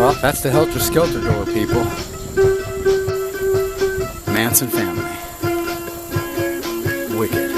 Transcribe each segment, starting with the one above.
Well, that's the helter-skelter door, people. Manson family. Wicked.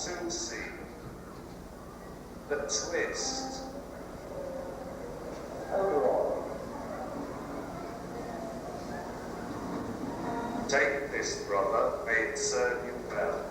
to see the twist. Overall, take this, brother, may it serve you well.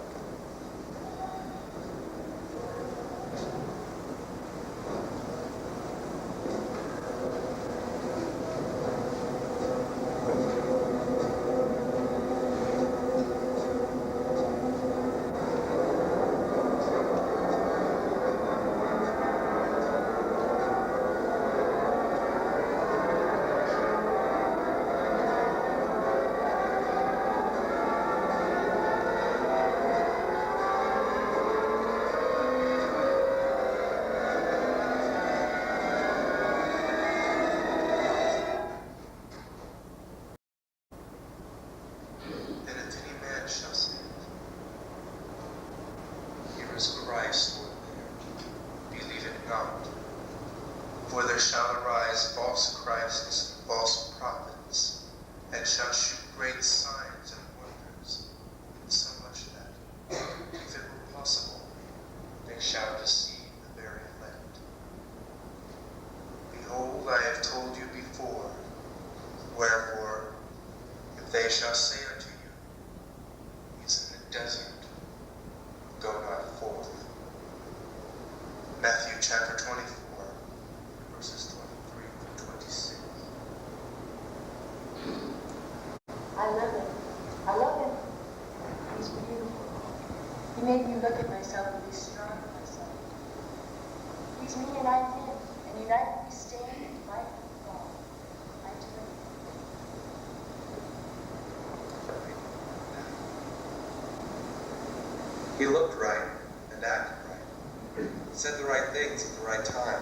He looked right and acted right. Said the right things at the right time.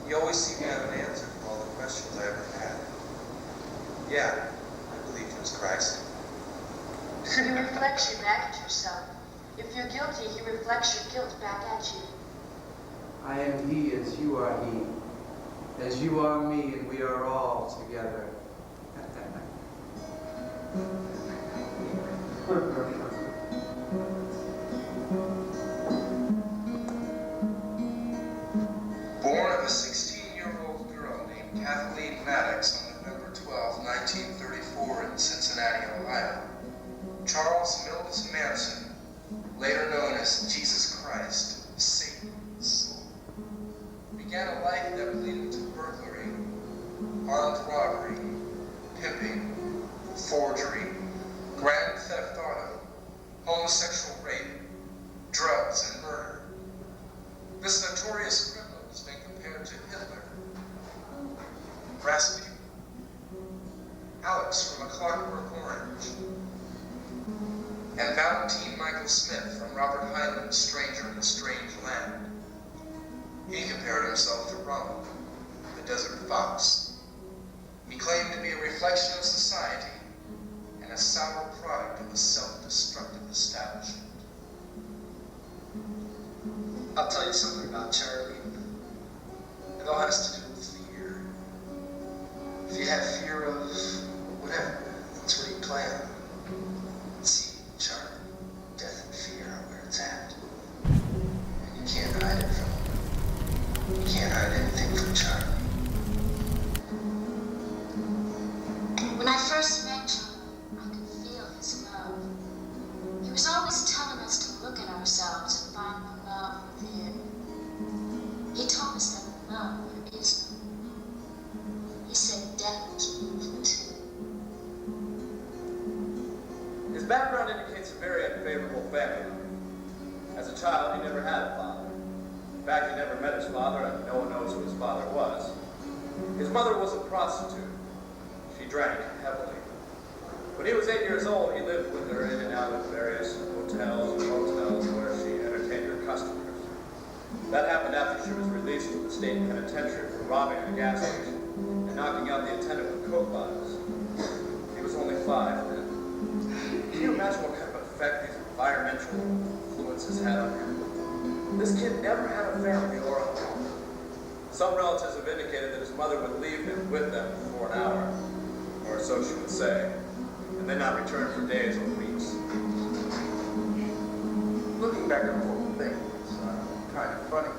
He always seemed to have an answer for all the questions I ever had. Yeah, I believed he was Christ. He reflects you back at yourself. If you're guilty, he reflects your guilt back at you. I am he as you are he. As you are me and we are all together. Born of a 16-year-old girl named Kathleen Maddox on November 12, 1934 in Cincinnati, Ohio, Charles Manson, later known as Jesus Christ, Satan's soul, began a life that would lead him to burglary, armed robbery, pimping, forgery, grand theft auto, homosexual rape, drugs, and murder. This notorious criminal has been compared to Hitler, Rasputin, Alex from A Clockwork Orange, and Valentine Michael Smith from Robert Heinlein's Stranger in a Strange Land. He compared himself to Ronald, the desert fox. He claimed to be a reflection of society and a sour product of a self-destructive establishment. I'll tell you something about Charlie. It all has to do with fear. If you have fear of whatever, that's what he planned. See, Charlie, death and fear are where it's at. And you can't hide it from him. You can't hide anything from Charlie. When I first met Charlie, I could feel his love. He was always telling us to look at ourselves and find the love within. He told us that love is love. He said death was beautiful too. His background indicates a very unfavorable family life. As a child, he never had a father. In fact, he never met his father, and no one knows who his father was. His mother was a prostitute. She drank heavily. When he was 8 years old, he lived with her in and out of various hotels and motels where she entertained her customers. That happened after she was released from the state penitentiary for robbing a gas station and knocking out the attendant with Coke bottles. He was only 5 then. Can you imagine what kind of effect these environmental influences had on him? This kid never had a family or a home. Some relatives have indicated that his mother would leave him with them for an hour, or so she would say, and then not return for days or weeks. Looking back and forth thing was kind of funny.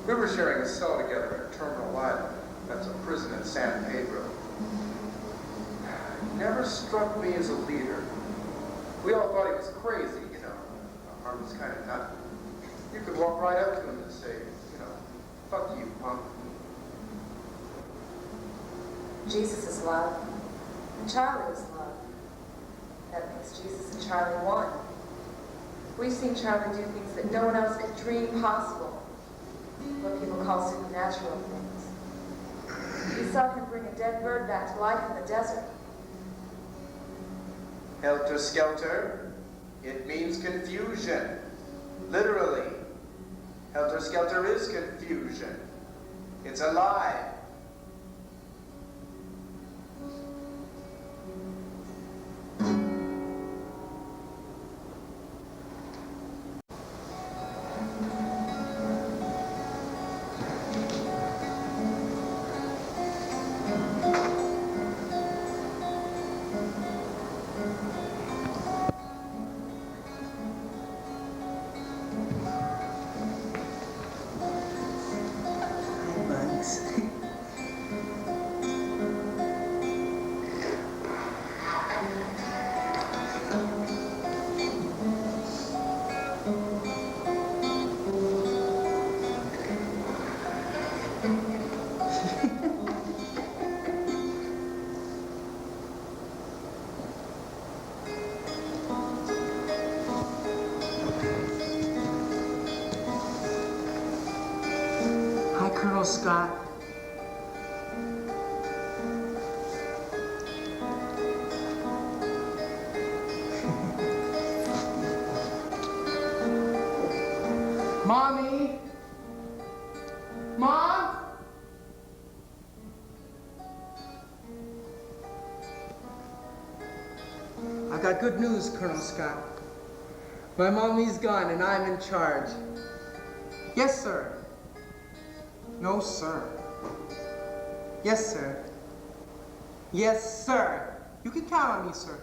We were sharing a cell together at Terminal Island. That's a prison in San Pedro. He never struck me as a leader. We all thought he was crazy, you know. Our heart was kind of nut. You could walk right up to him and say, you know, fuck you, punk. Jesus is love, and Charlie is love. That makes Jesus and Charlie one. We've seen Charlie do things that no one else could dream possible. What people call supernatural things. We saw him bring a dead bird back to life in the desert. Helter skelter, it means confusion. Literally. Helter skelter is confusion. It's a lie. Colonel Scott. Mommy? Mom? I've got good news, Colonel Scott. My mommy's gone and I'm in charge. Yes, sir. No, sir. Yes, sir. Yes, sir. You can count on me, sir.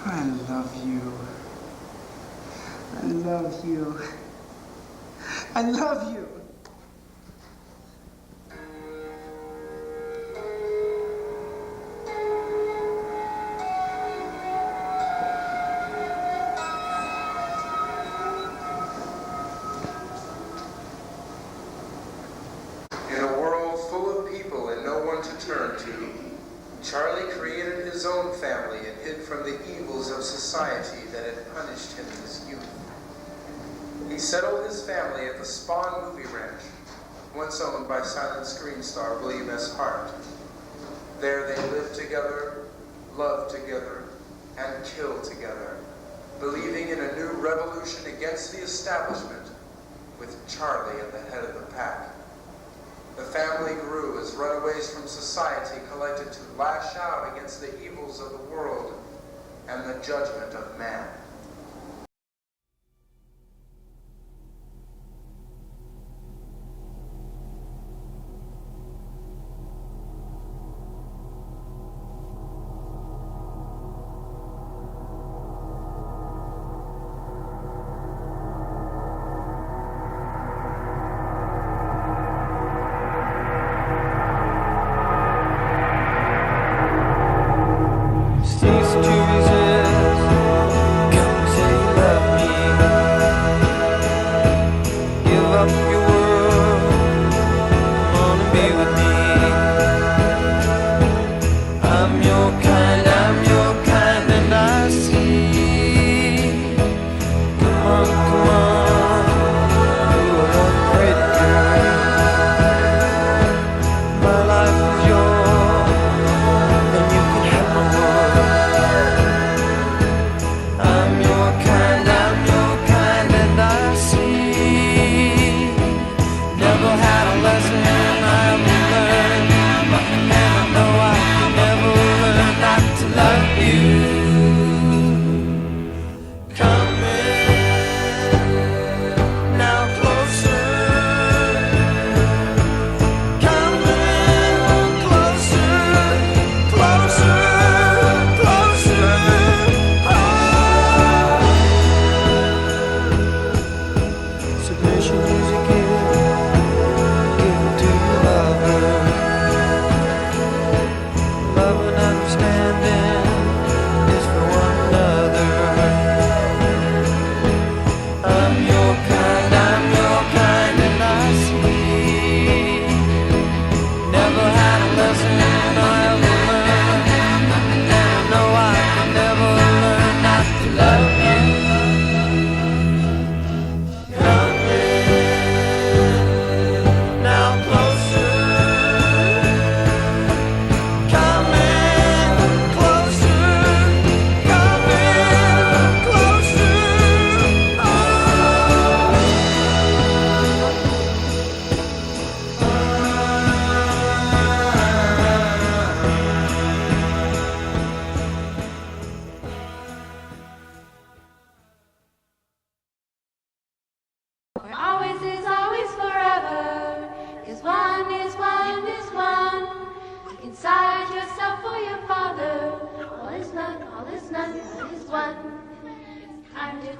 I love you. I love you. I love you. In a world full of people and no one to turn to, Charlie created his own family and hid from the evils of society that had punished him in his youth. He settled his family at the Spawn Movie Ranch, once owned by silent screen star William S. Hart. There they lived together, loved together, and killed together, believing in a new revolution against the establishment, with Charlie at the head of the pack. The family grew as runaways from society collected to lash out against the evils of the world and the judgment of man.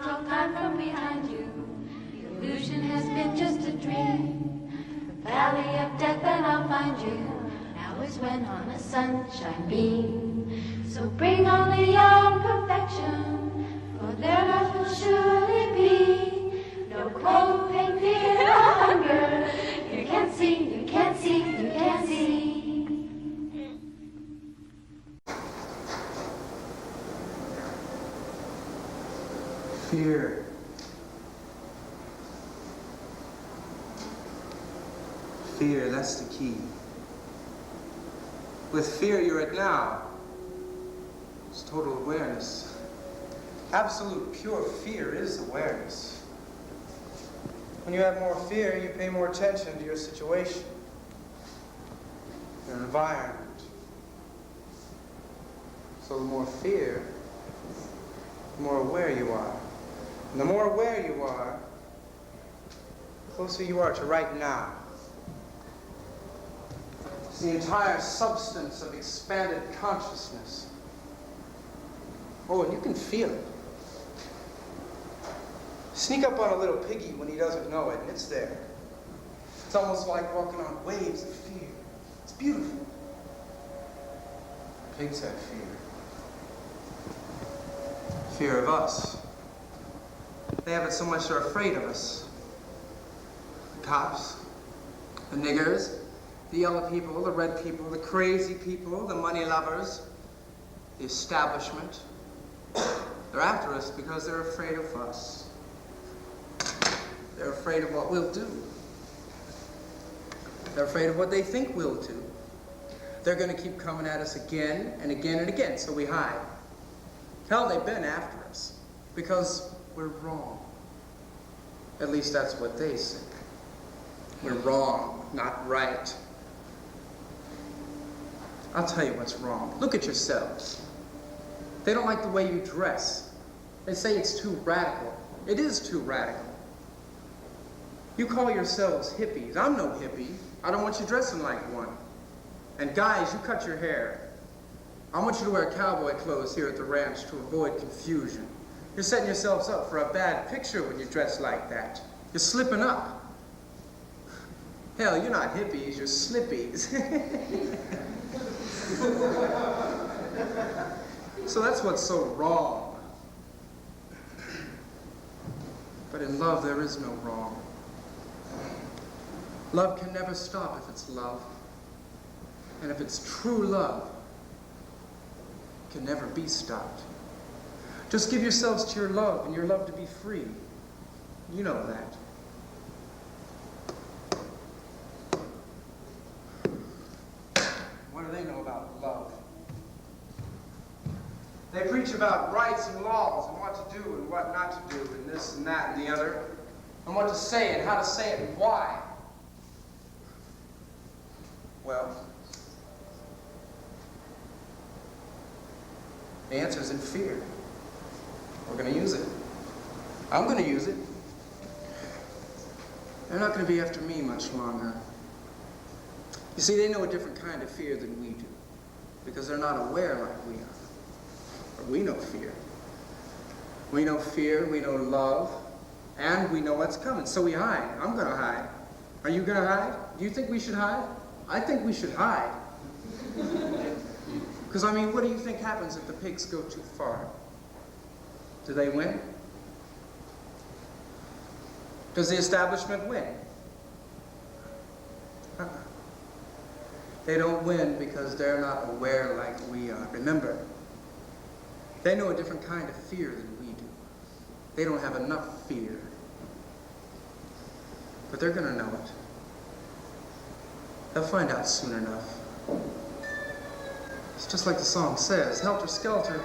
long time from behind you. The illusion has been just a dream. The valley of death and I'll find you. Now is when on a sunshine beam. So bring on the young perfection, for their life will surely be. No cold, pain, fear, or hunger. You can't see, you can't see, you can't see. Fear. Fear, that's the key. With fear, you're at now. It's total awareness. Absolute pure fear is awareness. When you have more fear, you pay more attention to your situation, your environment. So the more fear, the more aware you are. And the more aware you are, the closer you are to right now. It's the entire substance of expanded consciousness. Oh, and you can feel it. Sneak up on a little piggy when he doesn't know it, and it's there. It's almost like walking on waves of fear. It's beautiful. Pigs have fear. Fear of us. They have it so much they're afraid of us. The cops, the niggers, the yellow people, the red people, the crazy people, the money lovers, the establishment. They're after us because they're afraid of us. They're afraid of what we'll do. They're afraid of what they think we'll do. They're going to keep coming at us again and again and again, so we hide. Hell, they've been after us because we're wrong. At least that's what they say. We're wrong, not right. I'll tell you what's wrong. Look at yourselves. They don't like the way you dress. They say it's too radical. It is too radical. You call yourselves hippies. I'm no hippie. I don't want you dressing like one. And guys, you cut your hair. I want you to wear cowboy clothes here at the ranch to avoid confusion. You're setting yourselves up for a bad picture when you dress like that. You're slipping up. Hell, you're not hippies, you're slippies. So that's what's so wrong. But in love, there is no wrong. Love can never stop if it's love. And if it's true love, it can never be stopped. Just give yourselves to your love and your love to be free. You know that. What do they know about love? They preach about rights and laws and what to do and what not to do and this and that and the other, and what to say and how to say it and why. Well, the answer is in fear. We're going to use it. I'm going to use it. They're not going to be after me much longer. You see, they know a different kind of fear than we do, because they're not aware like we are. But we know fear. We know fear, we know love, and we know what's coming, so we hide. I'm going to hide. Are you going to hide? Do you think we should hide? I think we should hide. Because, I mean, what do you think happens if the pigs go too far? Do they win? Does the establishment win? They don't win because they're not aware like we are. Remember, they know a different kind of fear than we do. They don't have enough fear. But they're going to know it. They'll find out soon enough. It's just like the song says, helter skelter,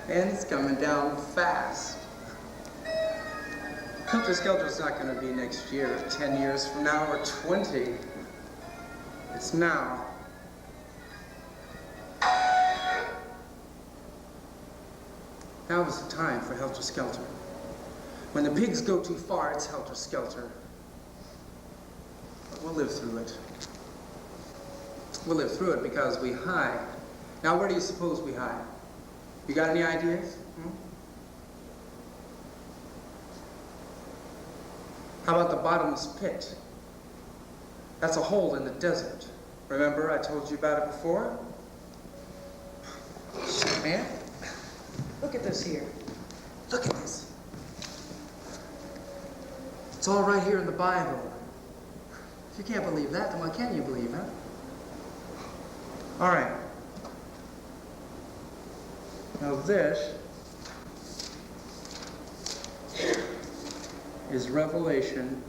and it's coming down fast. Helter skelter's not going to be next year, or 10 years from now, or 20. It's now. Now is the time for helter skelter. When the pigs go too far, it's helter skelter. But we'll live through it. We'll live through it because we hide. Now, where do you suppose we hide? You got any ideas? How about the bottomless pit? That's a hole in the desert. Remember I told you about it before? Shit, man. Look at this here. Look at this. It's all right here in the Bible. If you can't believe that, then what can you believe, huh? All right. Now this is Revelation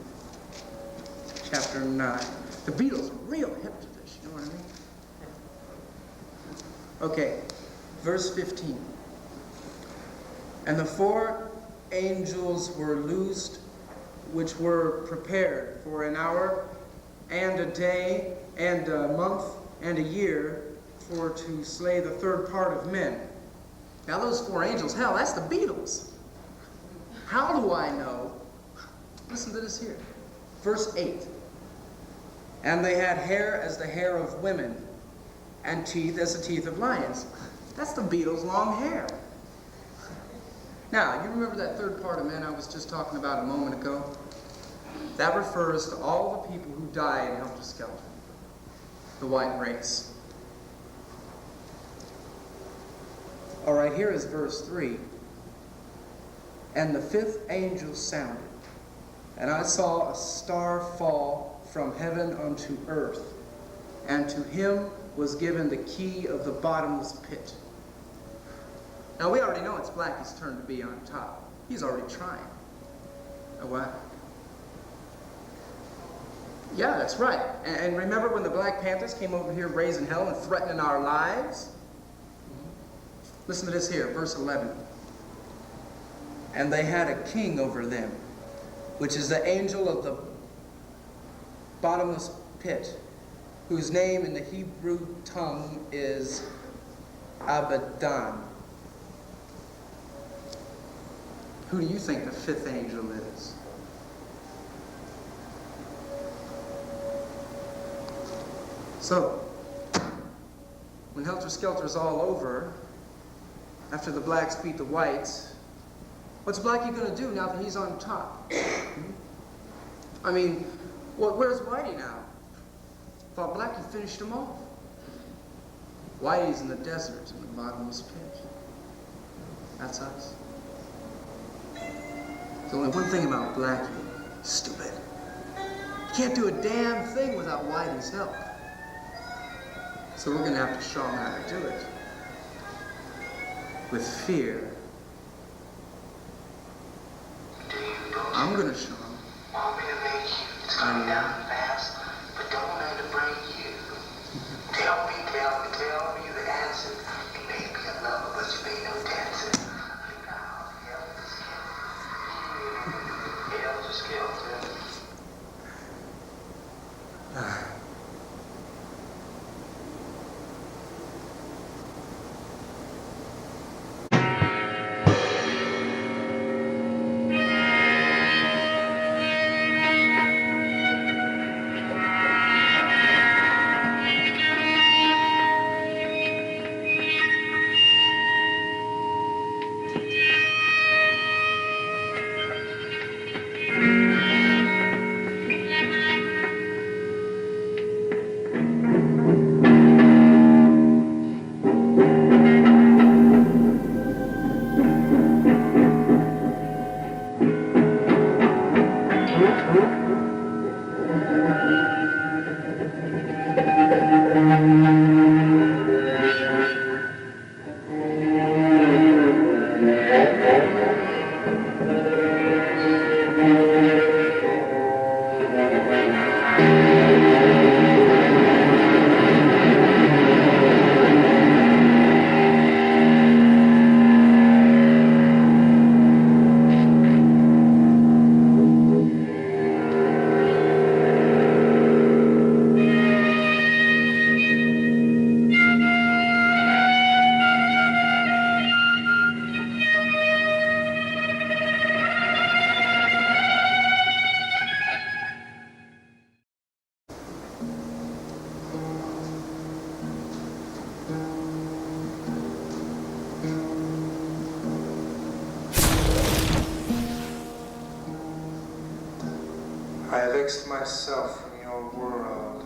chapter 9. The Beatles are real hip to this, you know what I mean? Okay, verse 15. And the 4 angels were loosed, which were prepared for an hour and a day and a month and a year for to slay the 3rd part of men. Now those 4 angels, hell, that's the Beatles. How do I know? Listen to this here. Verse 8. And they had hair as the hair of women, and teeth as the teeth of lions. That's the Beatles' long hair. Now, you remember that 3rd part of men I was just talking about a moment ago? That refers to all the people who die in Helter Skelter, the white race. All right, here is verse 3. And the 5th angel sounded, and I saw a star fall from heaven unto earth, and to him was given the key of the bottomless pit. Now we already know it's Blackie's turn to be on top. He's already trying. Oh, what? Yeah, that's right. And remember when the Black Panthers came over here raising hell and threatening our lives? Listen to this here, verse 11. And they had a king over them, which is the angel of the bottomless pit, whose name in the Hebrew tongue is Abaddon. Who do you think the 5th angel is? So, when Helter Skelter's all over, after the blacks beat the whites, what's Blackie gonna do now that he's on top? I mean, where's Whitey now? Thought Blackie finished him off. Whitey's in the desert in the bottomless pit. That's us. There's only one thing about Blackie. Stupid. You can't do a damn thing without Whitey's help. So we're gonna have to show him how to do it. With fear. I'm gonna show him. Want me to make you come down fast, but don't let it break you. Tell me the answer. You may be a lover, but you ain't no dancer. Now, Helter Skelter. have exed myself from your world.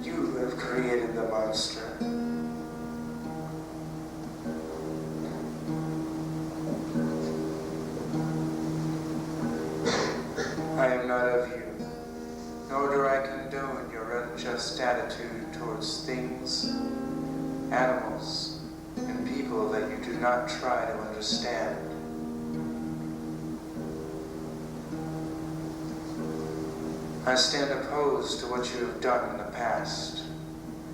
You have created the monster. I am not of you, nor do I condone your unjust attitude towards things, animals, and people that you do not try to understand. I stand opposed to what you have done in the past.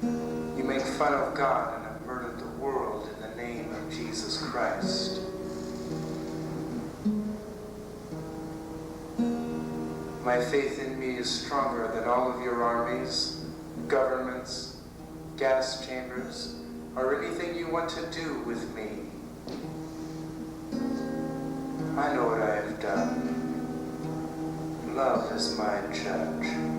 You make fun of God and have murdered the world in the name of Jesus Christ. My faith in me is stronger than all of your armies, governments, gas chambers, or anything you want to do with me. I know what I have done. Love is my judge.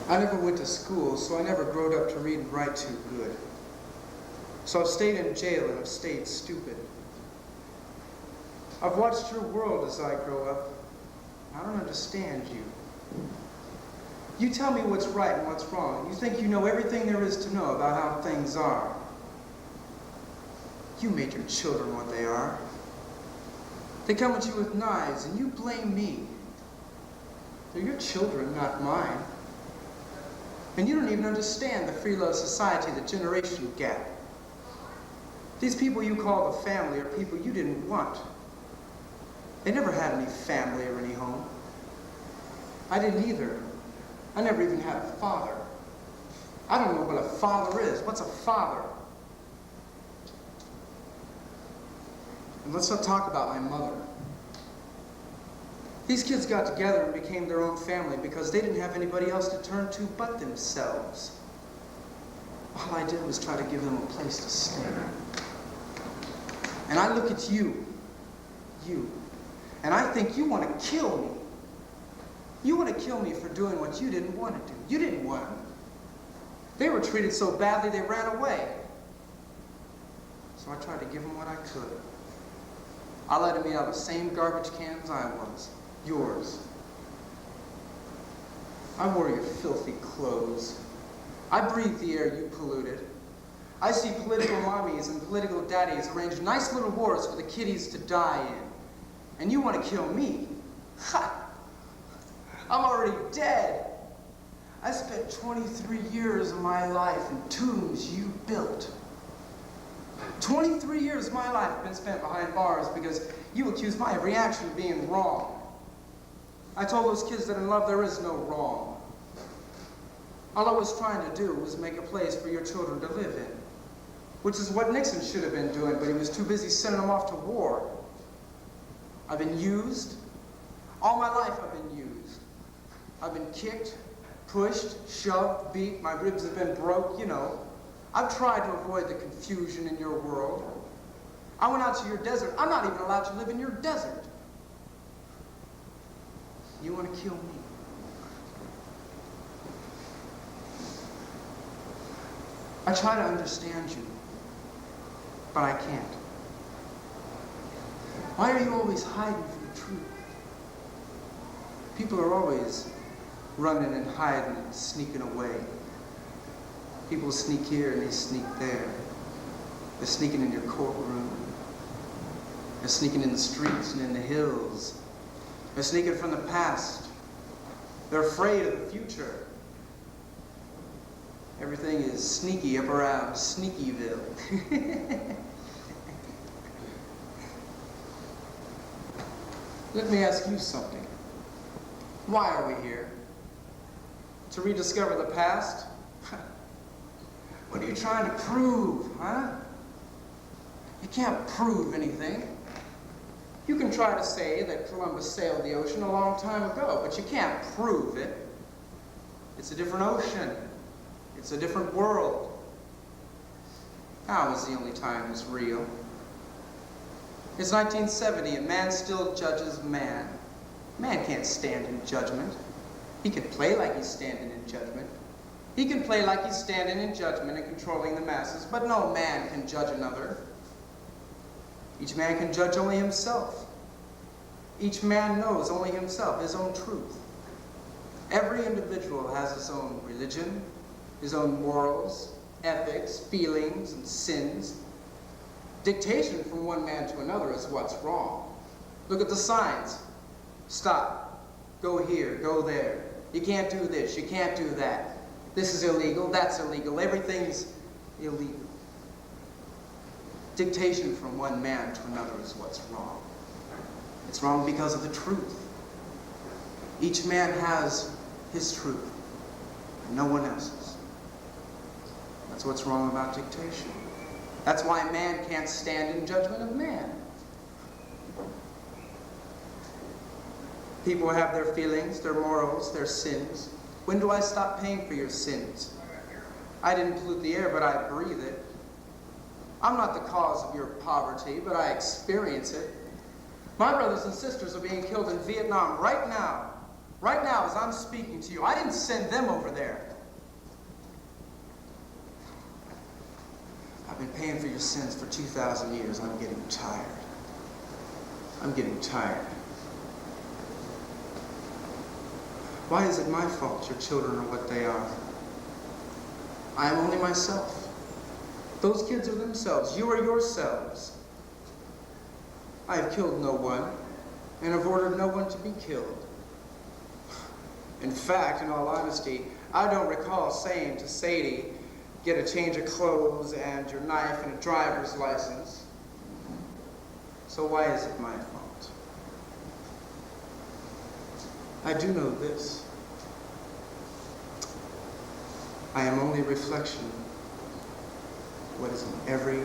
I never went to school, so I never growed up to read and write too good. So I've stayed in jail and I've stayed stupid. I've watched your world as I grow up. I don't understand you. You tell me what's right and what's wrong. You think you know everything there is to know about how things are. You made your children what they are. They come at you with knives and you blame me. They're your children, not mine. And you don't even understand the free love society, the generation gap. These people you call the family are people you didn't want. They never had any family or any home. I didn't either. I never even had a father. I don't know what a father is. What's a father? And let's not talk about my mother. These kids got together and became their own family because they didn't have anybody else to turn to but themselves. All I did was try to give them a place to stay. And I look at you, and I think you want to kill me. You want to kill me for doing what you didn't want to do. You didn't want to. They were treated so badly they ran away. So I tried to give them what I could. I let them eat out of the same garbage cans I was. Yours. I wore your filthy clothes. I breathed the air you polluted. I see political mommies and political daddies arrange nice little wars for the kiddies to die in. And you want to kill me? Ha! I'm already dead. I spent 23 years of my life in tombs you built. 23 years of my life have been spent behind bars because you accused my every action of being wrong. I told those kids that in love there is no wrong. All I was trying to do was make a place for your children to live in, which is what Nixon should have been doing, but he was too busy sending them off to war. I've been used. All my life I've been used. I've been kicked, pushed, shoved, beat. My ribs have been broke, you know. I've tried to avoid the confusion in your world. I went out to your desert. I'm not even allowed to live in your desert. You want to kill me? I try to understand you, but I can't. Why are you always hiding from the truth? People are always running and hiding and sneaking away. People sneak here and they sneak there. They're sneaking in your courtroom. They're sneaking in the streets and in the hills. They're sneaking from the past. They're afraid of the future. Everything is sneaky up around Sneakyville. Let me ask you something. Why are we here? To rediscover the past? What are you trying to prove, huh? You can't prove anything. You can try to say that Columbus sailed the ocean a long time ago, but you can't prove it. It's a different ocean. It's a different world. Now is the only time it's real. It's 1970 and man still judges man. Man can't stand in judgment. He can play like he's standing in judgment. He can play like he's standing in judgment and controlling the masses, but no man can judge another. Each man can judge only himself. Each man knows only himself, his own truth. Every individual has his own religion, his own morals, ethics, feelings, and sins. Dictation from one man to another is what's wrong. Look at the signs. Stop. Go here, go there. You can't do this, you can't do that. This is illegal, that's illegal, everything's illegal. Dictation from one man to another is what's wrong. It's wrong because of the truth. Each man has his truth, and no one else's. That's what's wrong about dictation. That's why man can't stand in judgment of man. People have their feelings, their morals, their sins. When do I stop paying for your sins? I didn't pollute the air, but I breathe it. I'm not the cause of your poverty, but I experience it. My brothers and sisters are being killed in Vietnam right now. Right now, as I'm speaking to you. I didn't send them over there. I've been paying for your sins for 2,000 years. I'm getting tired. I'm getting tired. Why is it my fault your children are what they are? I am only myself. Those kids are themselves. You are yourselves. I have killed no one, and have ordered no one to be killed. In fact, in all honesty, I don't recall saying to Sadie, get a change of clothes and your knife and a driver's license. So why is it my fault? I do know this. I am only a reflection of what is in every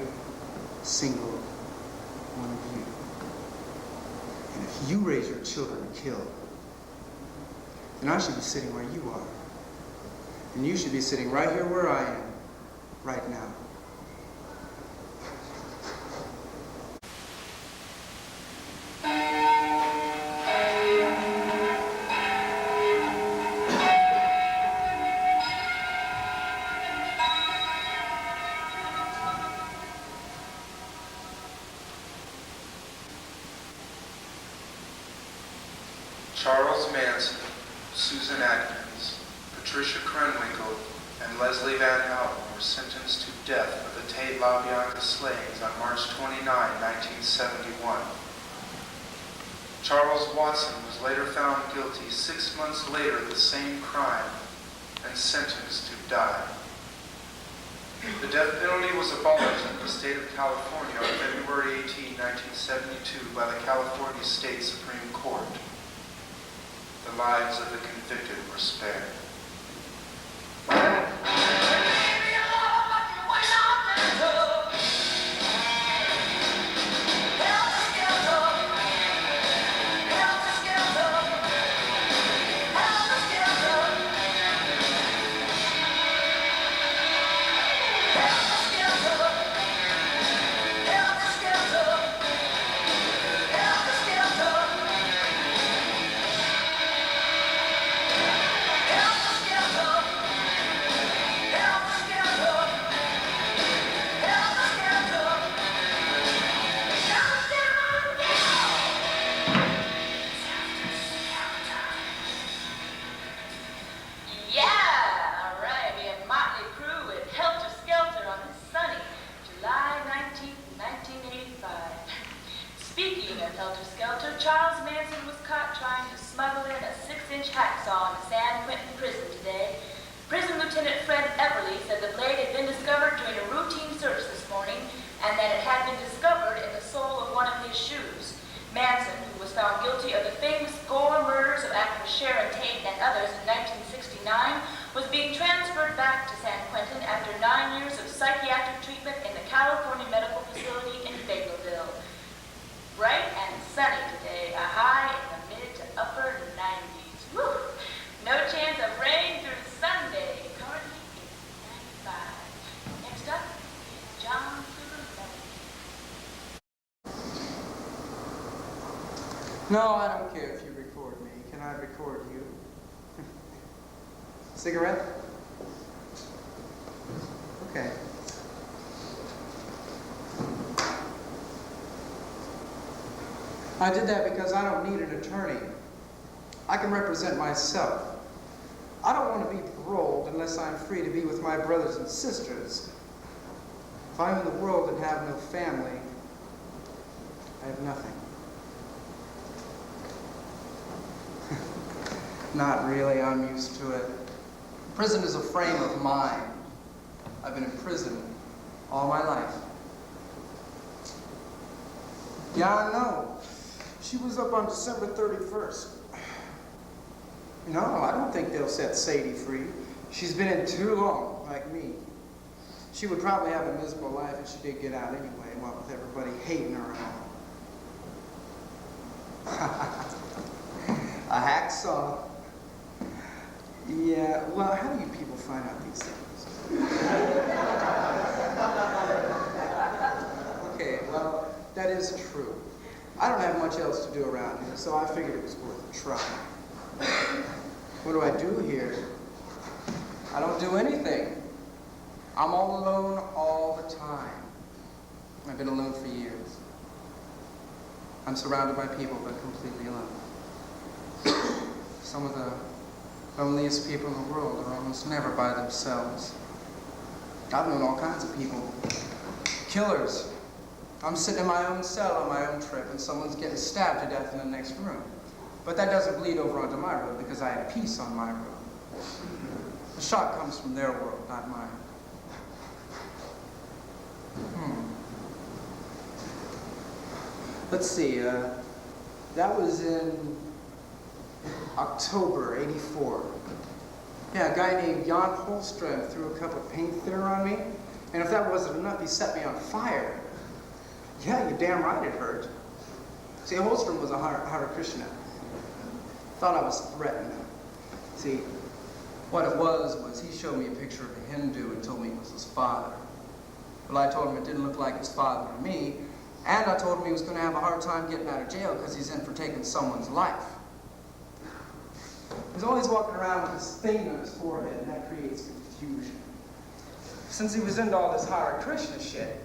single one of you. And if you raise your children to kill, then I should be sitting where you are. And you should be sitting right here where I am, right now. Charles Manson, Susan Atkins, Patricia Krenwinkel, and Leslie Van Houten were sentenced to death for the Tate LaBianca slayings on March 29, 1971. Charles Watson was later found guilty 6 months later of the same crime and sentenced to die. The death penalty was abolished in the state of California on February 18, 1972 by the California State Supreme Court. The lives of the convicted were spared. Charles Manson was caught trying to smuggle in a 6-inch hacksaw in San Quentin prison today. Prison Lieutenant Fred Everly said the blade had been discovered during a routine search this morning and that it had been discovered in the sole of one of his shoes. Manson, who was found guilty of the famous gore murders of actors Sharon Tate and others in 1969, was being transferred back to San Quentin after 9 years of psychiatric treatment in the California Medical Facility in Fayetteville. Bright and sunny today, a high in the mid to upper 90s. Woo! No chance of rain through Sunday. Currently it's 95. Next up is John Phillip Thies. No, I don't care if you record me. Can I record you? Cigarette? Okay. I did that because I don't need an attorney. I can represent myself. I don't want to be paroled unless I'm free to be with my brothers and sisters. If I'm in the world and have no family, I have nothing. Not really, I'm used to it. Prison is a frame of mind. I've been in prison all my life. Yeah, I know. She was up on December 31st. No, I don't think they'll set Sadie free. She's been in too long, like me. She would probably have a miserable life if she did get out anyway, what with everybody hating her and all. A hacksaw. Yeah, well, how do you people find out these things? Okay, well, that is true. I don't have much else to do around here, so I figured it was worth a try. What do I do here? I don't do anything. I'm all alone all the time. I've been alone for years. I'm surrounded by people, but completely alone. Some of the loneliest people in the world are almost never by themselves. I've known all kinds of people. Killers. I'm sitting in my own cell on my own trip and someone's getting stabbed to death in the next room. But that doesn't bleed over onto my road because I have peace on my road. The shot comes from their world, not mine. Let's see, that was in October, '84. Yeah, a guy named Jan Holmström threw a cup of paint thinner on me, and if that wasn't enough, he set me on fire. Yeah, you're damn right it hurt. See, Holmström was a Hare Krishna. Thought I was threatening him. See, what it was he showed me a picture of a Hindu and told me it was his father. Well, I told him it didn't look like his father to me, and I told him he was going to have a hard time getting out of jail because he's in for taking someone's life. He's always walking around with this thing on his forehead, and that creates confusion. Since he was into all this Hare Krishna shit,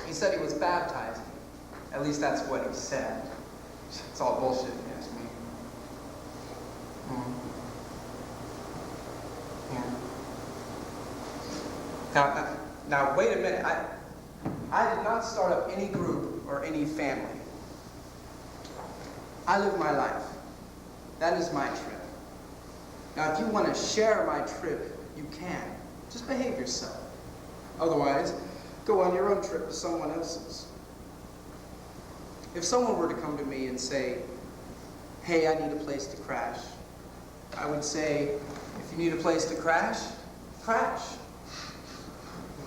he said he was baptizing. At least that's what he said. It's all bullshit, if you ask me. Yeah. Now, wait a minute. I did not start up any group or any family. I live my life. That is my trip. Now, if you want to share my trip, you can. Just behave yourself. Otherwise, go on your own trip to someone else's. If someone were to come to me and say, hey, I need a place to crash, I would say, if you need a place to crash, crash.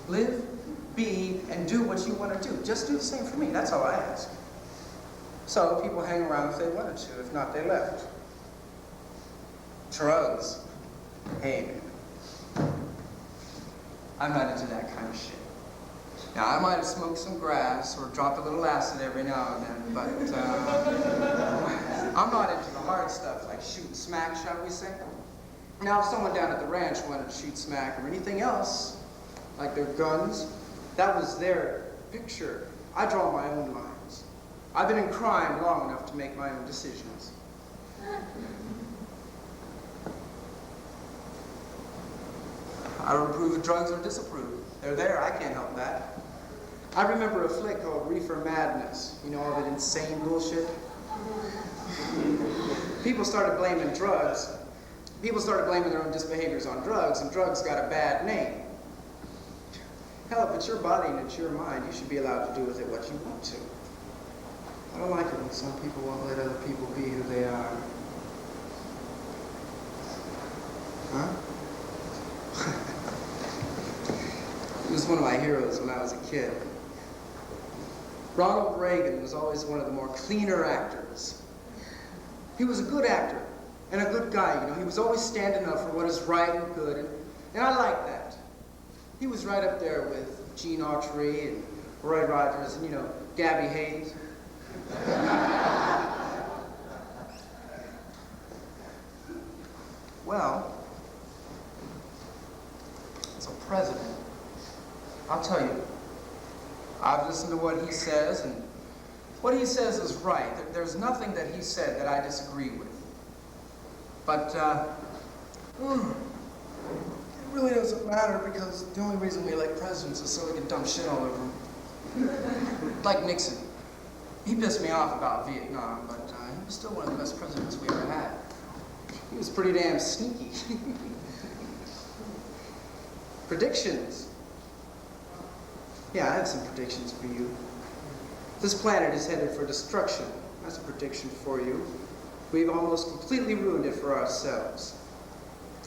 Live, be, and do what you want to do. Just do the same for me. That's all I ask. So people hang around if they wanted to. If not, they left. Drugs. Hey, man. I'm not into that kind of shit. Now, I might have smoked some grass or dropped a little acid every now and then, but I'm not into the hard stuff like shoot and smack, shall we say. Now, if someone down at the ranch wanted to shoot smack or anything else, like their guns, that was their picture. I draw my own lines. I've been in crime long enough to make my own decisions. I don't approve of drugs or disapprove. They're there, I can't help that. I remember a flick called Reefer Madness. You know, all that insane bullshit? People started blaming drugs. people started blaming their own disbehaviors on drugs, and drugs got a bad name. Hell, if it's your body and it's your mind, you should be allowed to do with it what you want to. I don't like it when some people won't let other people be who they are. Huh? He was one of my heroes when I was a kid. Ronald Reagan was always one of the more cleaner actors. He was a good actor and a good guy, you know. He was always standing up for what is right and good, and I like that. He was right up there with Gene Autry and Roy Rogers and, you know, Gabby Hayes. Well, as a president, I'll tell you, I've listened to what he says, and what he says is right. There's nothing that he said that I disagree with. But, it really doesn't matter, because the only reason we elect presidents is so we can dump shit all over them. Like Nixon. He pissed me off about Vietnam, but he was still one of the best presidents we ever had. He was pretty damn sneaky. Predictions. Yeah, I have some predictions for you. This planet is headed for destruction. That's a prediction for you. We've almost completely ruined it for ourselves.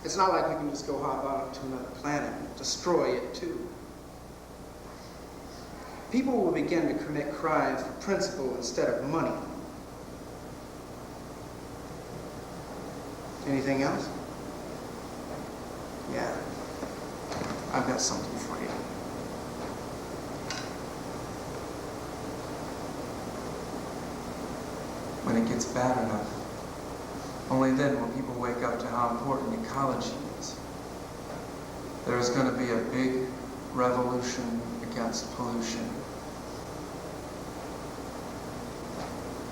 It's not like we can just go hop out to another planet and destroy it too. People will begin to commit crimes for principle instead of money. Anything else? Yeah. I've got something for you. When it gets bad enough, only then will people wake up to how important ecology is. There's going to be a big revolution against pollution.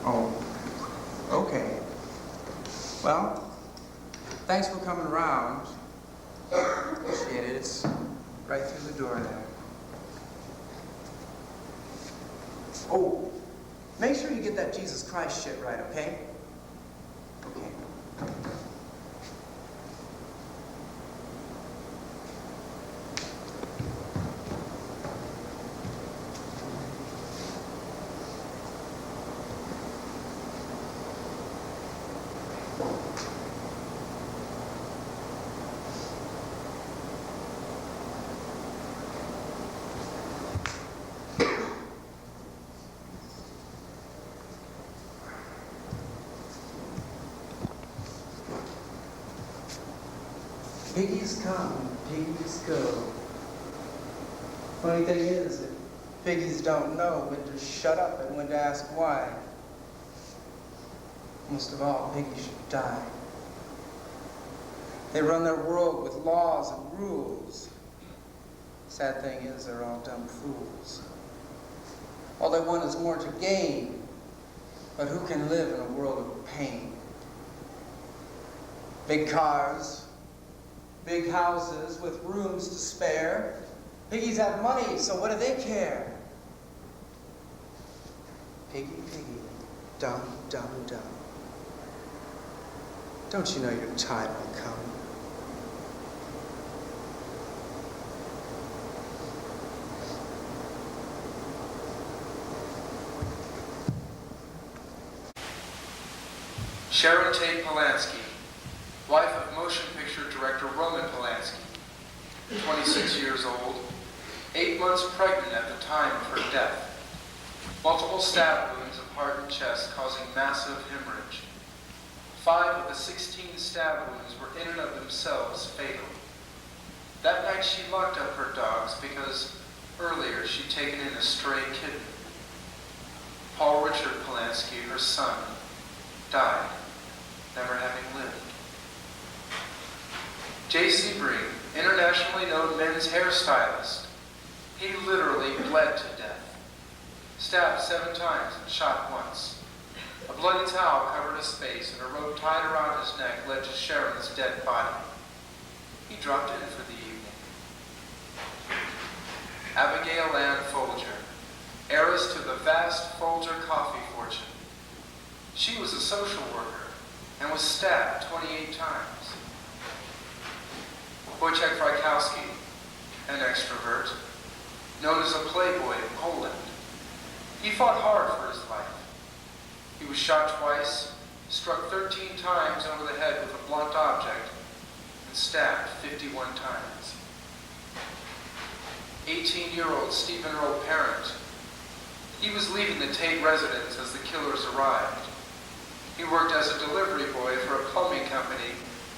Oh, okay. Well, thanks for coming around. Appreciate it. It's right through the door there. Oh, make sure you get that Jesus Christ shit right, okay? Okay. Piggies come, piggies go. Funny thing is that piggies don't know when to shut up and when to ask why. Most of all, piggies should die. They run their world with laws and rules. Sad thing is, they're all dumb fools. All they want is more to gain. But who can live in a world of pain? Big cars, big houses with rooms to spare. Piggies have money, so what do they care? Piggy, piggy, dumb, dumb, dumb. Don't you know your time will come? Sharon Tate Polanski, wife of motion picture director Roman Polanski, 26 years old, 8 months pregnant at the time of her death. Multiple stab wounds of heart and chest causing massive hemorrhage. 5 of the 16 stab wounds were in and of themselves fatal. That night she locked up her dogs because earlier she'd taken in a stray kitten. Paul Richard Polanski, her son, died, never having lived. J.C. Breen, internationally known men's hairstylist. He literally bled to death. Stabbed 7 times and shot once. A bloody towel covered his face and a rope tied around his neck led to Sharon's dead body. He dropped in for the evening. Abigail Ann Folger, heiress to the vast Folger coffee fortune. She was a social worker and was stabbed 28 times. Wojciech Frykowski, an extrovert, known as a playboy in Poland. He fought hard for his life. He was shot twice, struck 13 times over the head with a blunt object, and stabbed 51 times. 18-year-old Stephen Earl Parent. He was leaving the Tate residence as the killers arrived. He worked as a delivery boy for a plumbing company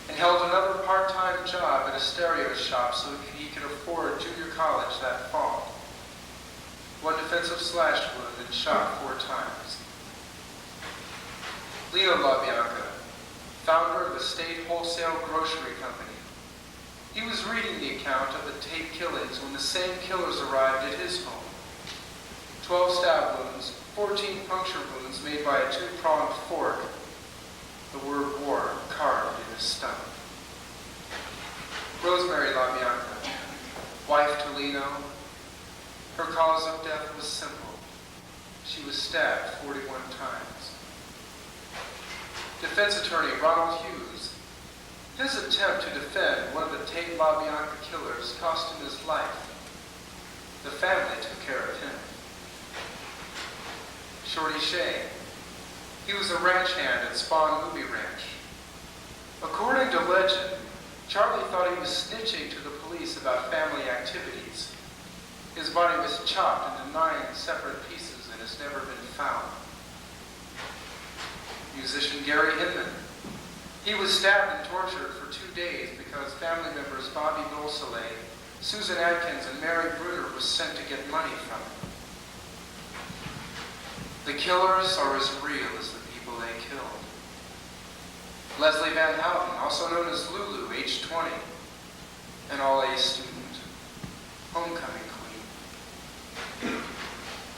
and held another part-time job at a stereo shop so he could afford junior college that fall. One defensive slash wound and shot 4 times. Leo LaBianca, founder of the State Wholesale Grocery Company. He was reading the account of the Tate killings when the same killers arrived at his home. 12 stab wounds, 14 puncture wounds made by a 2-pronged fork, the word war carved in his stomach. Rosemary LaBianca, wife to Lino. Her cause of death was simple. She was stabbed 41 times. Defense attorney Ronald Hughes. His attempt to defend one of the Tate LaBianca killers cost him his life. The family took care of him. Shorty Shea. He was a ranch hand at Spawn Movie Ranch. According to legend, Charlie thought he was snitching to the police about family activities. His body was chopped into 9 separate pieces and has never been found. Musician Gary Hinman. He was stabbed and tortured for 2 days because family members Bobby Beausoleil, Susan Atkins, and Mary Bruder were sent to get money from him. The killers are as real as the people they killed. Leslie Van Houten, also known as Lulu, age 20, an all-A student, homecoming queen.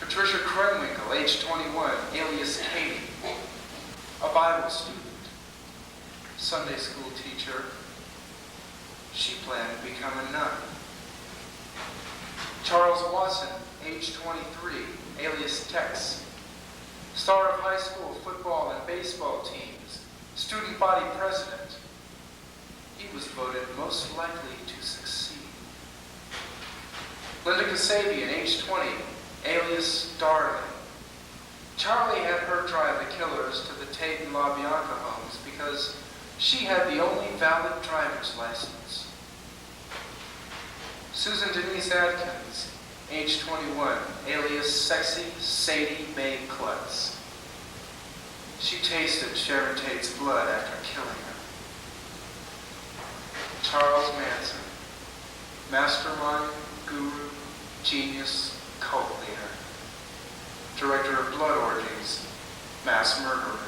Patricia Krenwinkel, age 21, alias Katie, a Bible student, Sunday school teacher. She planned to become a nun. Charles Watson, age 23, alias Tex, star of high school football and baseball teams, student body president. He was voted most likely to succeed. Linda Kasabian, age 20, alias Darling. Charlie had her drive the killers to the Tate and LaBianca homes because she had the only valid driver's license. Susan Denise Atkins, age 21, alias Sexy Sadie Mae Klutz. She tasted Sharon Tate's blood after killing her. Charles Manson, mastermind, guru, genius, cult leader, director of blood orgies, mass murderer.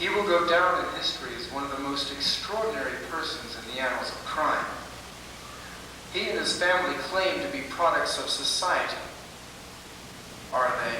He will go down in history as one of the most extraordinary persons in the annals of crime. He and his family claim to be products of society. Are they?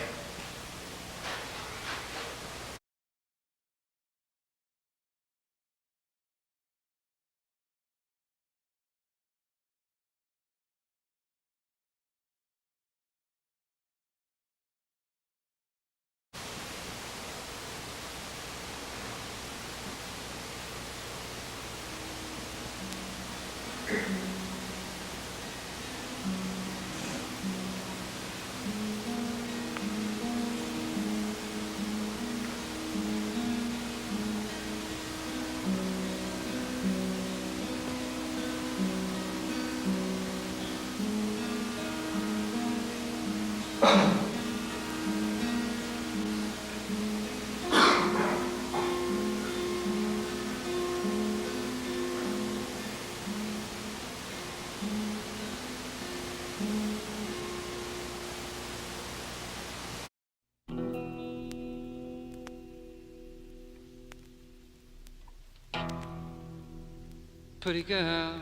Pretty girl,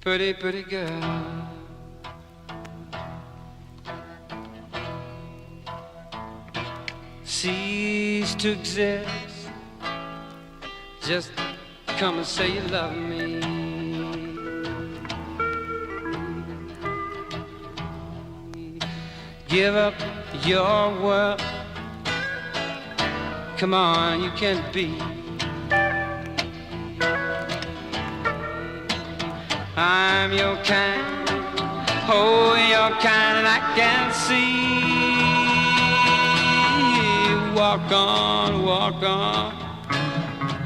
pretty girl. Cease to exist. Just come and say you love me. Give up your world. Come on, you can't be I'm your kind, oh, your kind, and I can see. Walk on,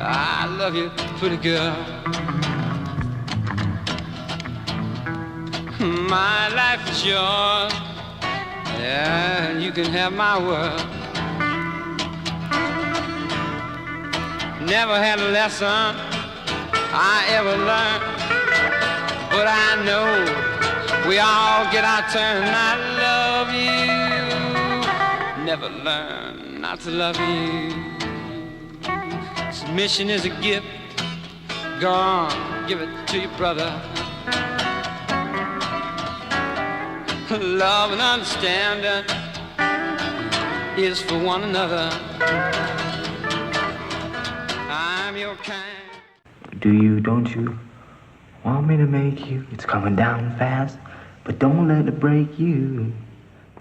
I love you, pretty girl. My life is yours, yeah, you can have my world. Never had a lesson I ever learned, but I know we all get our turn. I love you, never learn not to love you. Submission is a gift, go on, give it to your brother. Love and understanding is for one another. I'm your kind. Do you, don't you want me to make you? It's coming down fast, but don't let it break you.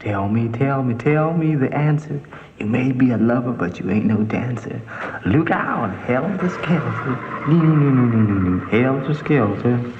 Tell me the answer. You may be a lover, but you ain't no dancer. Look out, helter skelter. Helter skelter.